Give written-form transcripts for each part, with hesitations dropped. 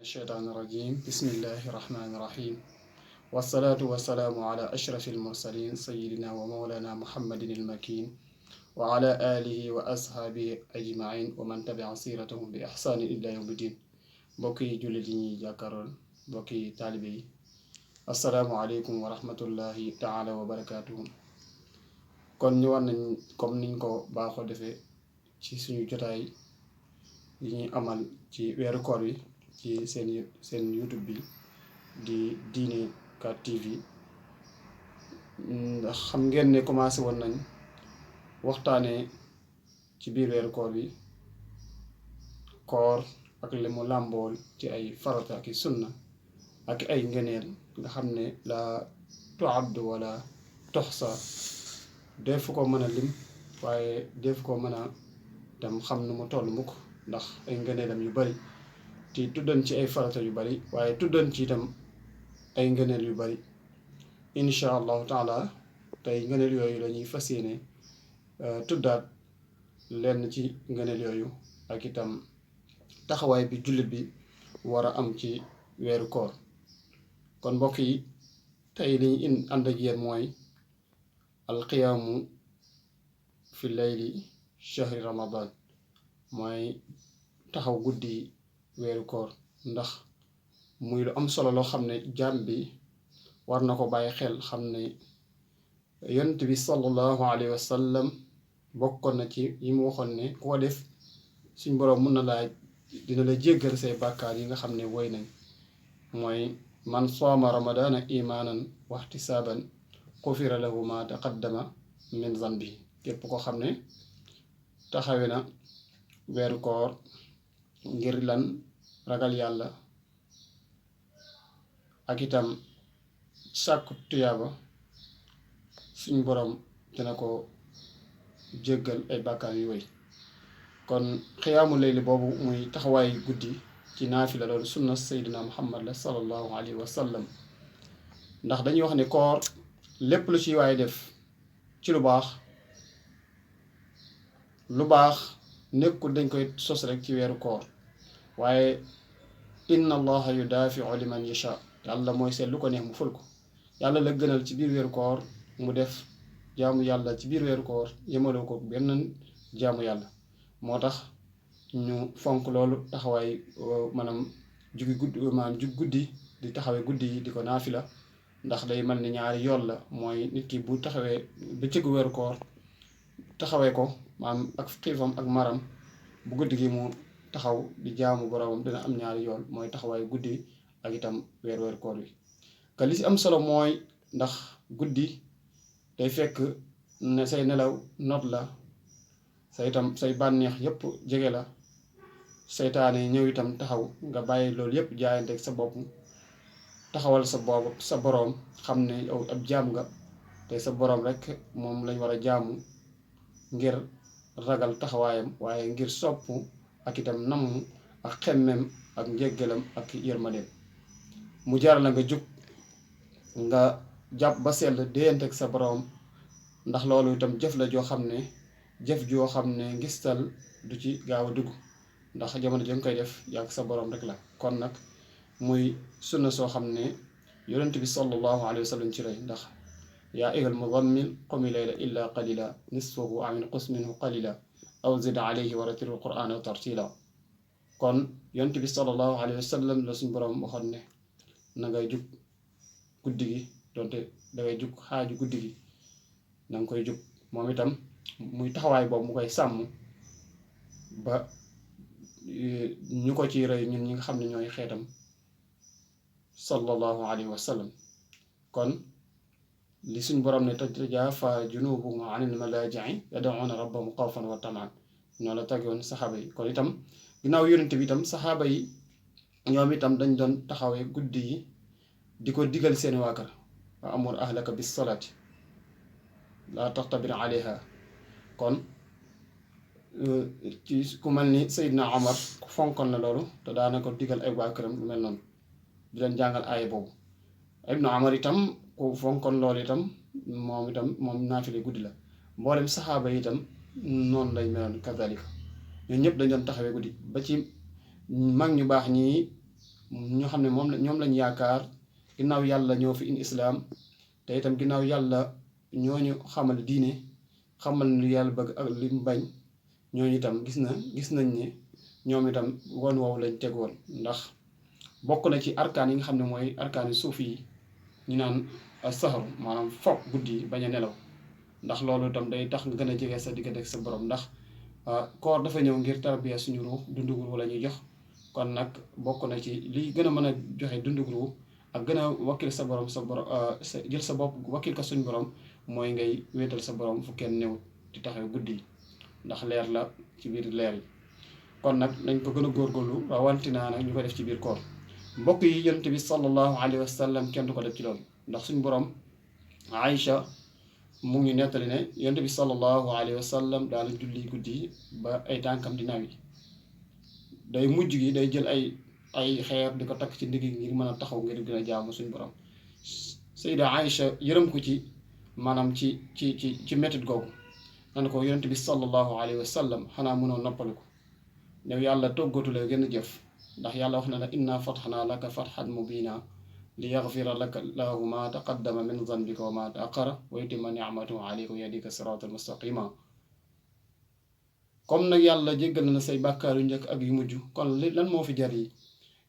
الشيطان الرجيم بسم الله الرحمن الرحيم والصلاة والسلام على أشرف المرسلين سيدنا ومولانا محمد المكين وعلى آله وأصحابه أجمعين ومن تبع سيرتهم بإحسان إلى يوم الدين بوكي جلدني جاكرون بوكي طالبي السلام عليكم ورحمة الله تعالى وبركاته kon ñëwaat nañ comme niñ ko baaxoo defee ci suñu jotaay yi ñuy amal ci weeru koor wi ci seen YouTube bi di diine TV ndax xam ngeen ne commencé woon nañ waxtaanee ci biir weeru koor bi koor ak li mu làmbool ci ay farata ak sunna ak ay ngëneel nga xam ne la tuaddu wala toxsa def ko mën a lim waaye def ko mën a dem xam nu mu toll mukk ndax ay ngëneelam yu bari ci tuddoon ci ay farata yu bari waaye tuddoon ci itam ay ngëneel yu bari insha allahu taala tey ngëneel yooyu la ñuy fas yéene tuddaat lenn ci ngëneel yooyu ak itam taxawaay bi jullit bi war a am ci weeru koor kon mbokk yi tey li ñu ànd ak yéen mooy alqiyaamu fi layli shahri ramadan mooy taxaw guddi weeru koor ndax muy lu am solo loo xam ne jaam bi war na ko bàyyi xel xam ne yonent bi sallallahu alayhi wa sallam bokkoon na ci yi mu waxoon ne ku ko def suñ boroom mun na laa dina la jéggal say bàkkaar yi nga xam ne woy nañ mooy man sooma ramadana imaanan waxtisaaban xufira lahu ma taqaddama min zanbi képp ko xam ne taxawe na weeru koor ngir lan ragal yàlla ak itam sàkku tuyaaba suñ borom dina ko jéggal ay bàkkaar yu wéy kon xiyaamu layli boobu muy taxawaay guddi ci naafila loolu sunna sayyidina muhammad la sallallahu alayhi wa sallam ndax dañuy wax ne koor lépp lu ci waay def ci lu baax nekkul dañ koy sos rek ci weeru koor waaye inna allaha yudaafiu liman yasha yàlla mooy seet lu ko neex mu ful ko yàlla la gënal ci biir weeru koor mu def jaamu yàlla ci biir weeru koor yemaloo ko benn jaamu yàlla moo tax ñu fonk loolu taxawaay maanaam jug guddi di taxawee guddi yi di ko naafila ndax day mel ni ñaari yoon la mooy nit ki bu taxawee bëccëgu weeru koor taxawee ko maam ak xiifam ak maram bu guddi gi mu taxaw di jaamu boroomam dina am ñaari yoon mooy taxawaay guddi ak itam weeru koor wi ka li si am solo mooy ndax guddi day fekk ne say nelaw noot la say bànneex yépp jege la seytaane ñëw itam taxaw nga bàyyi loolu yépp jaayanteeg sa bopp taxawal sa boroom xam ne yow ab jaam nga te sa boroom rek moom lañ war a jaamu ngir ragal taxawaayam waaye ngir sopp ak itam namm ak xemmem ak njéggalam ak yërmandeem mu jaral la nga jug nga jàpp ba sell déyanteeg sa boroom ndax loolu itam jëf la joo xam ne ngistal du ci gaaw a dugg ndax jamono ja nga koy def yàgg sa boroom rek la kon nag muy sunna soo xam ne yonent bi sallallahu alayhi wa sallam ci rey ndax yaa ayyuhal muzammil qumi layla illa qalila nisfahu aw inqus minhu qalila aw zid alayhi wa rattilil qur'ana tartila kon yonent bi sallallahu alayhi wa sallam la suñ boroom waxoon ne na ngay jug guddi gi donte dangay jug xaaju guddi gi na nga koy jug moom itam muy taxawaay boobu mu koy sàmm ba ñu ko ci rey ñun ñi nga xam ne ñooy xeetam sallallahu alayhi wa sallam kon li suñ borom ne tatajaafa junubuhum anil malaaji'i yad'uuna rabbahum xawfan wa tamaan noonu la taggoon saxaaba yi kon itam ginnaaw yonent bi itam saxaaba yi ñoom itam dañ doon taxawee guddi yi di ko digal seeni waa kër wa amur ahlaka bis salaati laa taxtabir alayha kon ci ku mel ni Seydina Omar ku fonkoon na loolu te daana ko digal ay waa këram lu mel noonu di leen jàngal aaya boobu Ibnu Omar itam ku fonkoon loolu itam moom naafile guddi la mboolem saxaaba yi itam noonu lay meloon kazalika ñun ñëpp dañ doon taxawee guddi ba ci mag ñu baax ñii ñoo xam ne ñoom lañ yaakaar ginnaaw yàlla ñoo fi indi islaam te itam ginnaaw yàlla ñooñu xamal diine xamal lu yàlla bëgg ak li mu bañ ñooñu itam gis nañ ne ñoom itam woon woowu lañ tegoon ndax bokk na ci arkaan yi nga xam ne mooy arkaani suuf yi ñu naan saxaru maanaam foog guddi yi bañ a nelaw ndax loolu itam day tax nga gën a jege sa diggante ak sa borom ndax koor dafa ñëw ngir tarbiya suñu ruux dundug ruux la ñuy jox kon nag bokk na ci li gën a mën a joxe dundug ruux ak gën a wakkil sa borom jël sa bopp wakkil ko suñu borom mooy ngay wéetal sa borom fu kenn newut di taxaw guddi yi ndax leer la ci biir leer yi kon nag nañ ko gën a góorgóorlu rawatina nag ñu ko def ci biir koor mbokk yi yonent bi sallallahu alayhi wa sallam kenn du ko def ci loolu ndax suñu borom Aïcha mu ngi nettali ne yonent bi sallallahu alayhi wa sallam daana julli guddi ba ay tànkam di nawi day mujj gi day jël ay xeer di ko takk ci ndigg ngir mën a taxaw ngir gën a jaamu suñu borom Sayda Aïcha yërëm ko ci maanaam ci métit googu nan ko yonent bi sallallahu alayhi wa sallam xanaa mënoo noppali ko new yàlla toggatu la gën a jëf ndax yàlla wax na la inna fatxnaa laka fatxan mubina li yaxfira laka llaahu ma taqaddama min zanbika wa ma taaqara wa yutimma nicmatahu alayka wa yahdika siratan mustaqima comme nag yàlla jéggal na say bàkkaar yu njëkk ak yu mujj kon lan moo fi jar yi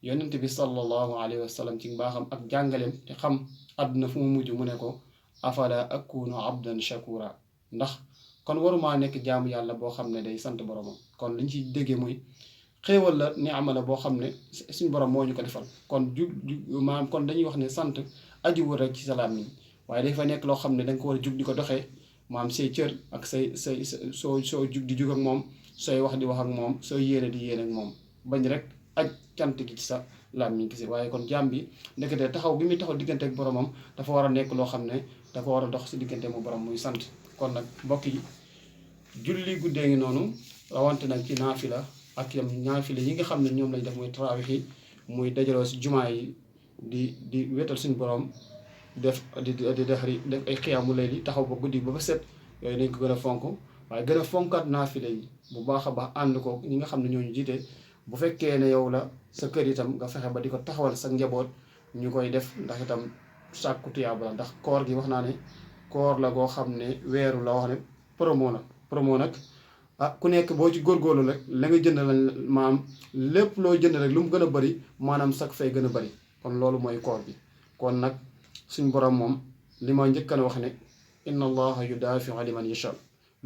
yonent bi sallallahu alayhi wa sallam ci mbaaxam ak jàngaleem te xam àdduna fu mu mujj mu ne ko afala akunu abdan shakura ndax kon warumaa nekk jaamu yàlla boo xam ne day sant boromam kon liñ ci déggee muy xéewal la ni amala boo xam ne suñu borom moo ñu ko defal kon maanaam kon dañuy wax ne sant ajuwul rek ci salaam yi waaye dafa nekk loo xam ne da nga ko war a jug di ko doxee maam say cër ak say soo jug di jug ak moom sooy wax di wax ak moom sooy yéene di yéene ak moom bañ rek aj cant gi ci sa làmmiñ kese waaye kon jaam bi ndekete taxaw bi muy taxaw diggante ak boromam dafa war a nekk loo xam ne dafa war a dox si diggante mu borom muy sant kon nag mbokk yi julli guddee ngi noonu rawante nag ci naafila ak yam naafila yi nga xam ne ñoom lañ def muy tarawih yi muy dajaloo si jumaa yi di wéetal suñu borom def def ay xiyaamu layli taxaw ba guddi ba set yooyu dañ ko gën a fonk waaye gën a fonkaat naafila yi bu baax a baax ànd ko ñi nga xam ne ñooñu jiite bu fekkee ne yow la sa kër itam nga fexe ba di ko taxawal sa njaboot ñu koy def ndax itam sàkku tuyaaba la ndax koor gi wax naa ne koor la goo xam ne weeru la wax ne promo nag ku nekk boo ci góorgóorlu rek la nga jënd la maanaam lépp loo jënd rek lu mu gën a bari maanaam sax fay gën a bari kon loolu mooy koor bi kon nag suñ borom moom li ma njëkkan wax ne inna allaha yudaafiu liman yasha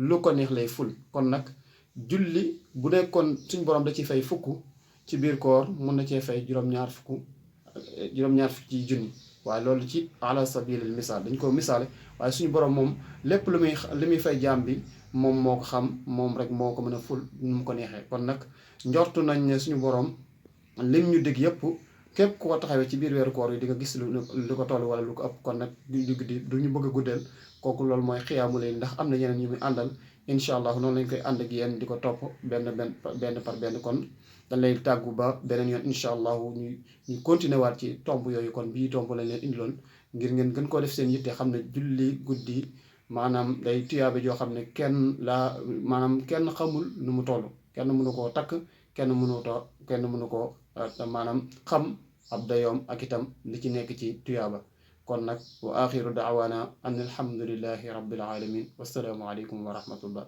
lu ko neex lay ful kon nag julli bu nekkoon suñ borom da ci fay fukk ci biir koor mun na cee fay juróom-ñaar fukk ci junni waaye loolu ci ala sabilil misaal dañ ko misaale waaye suñu borom moom lépp li muy fay jaam bi moom moo ko xam moom rek moo ko mën a ful nu mu ko neexee kon nag njortu nañ ne suñu borom lim ñu dégg yëpp képp ku ko taxawee ci biir weeru koor yi di nga gis lu ko toll wala lu ko ëpp kon nag du ñu bëgg a guddeel kooku loolu mooy xiyaamu leen ndax am na yeneen ñu muy àndal incha allah noonu lañ koy ànd ak yéen di ko topp benn par benn kon dañ lay tàggu ba beneen yoon incha allah ñu continuer waat ci tomb yooyu kon bii tomb lañ leen indiloon ngir ngeen gën koo def seen yitte xam ne julli guddi maanaam day tuyaabe joo xam ne kenn xamul nu mu toll kenn mënu koo takk kenn mënu koo maanaam xam ab dayoom ak itam li ci nekk ci tuyaaba kon nag wa axiru daawaana an alhamdulillahi rabbil alamin wassalaamu aleykum wa rahmatullah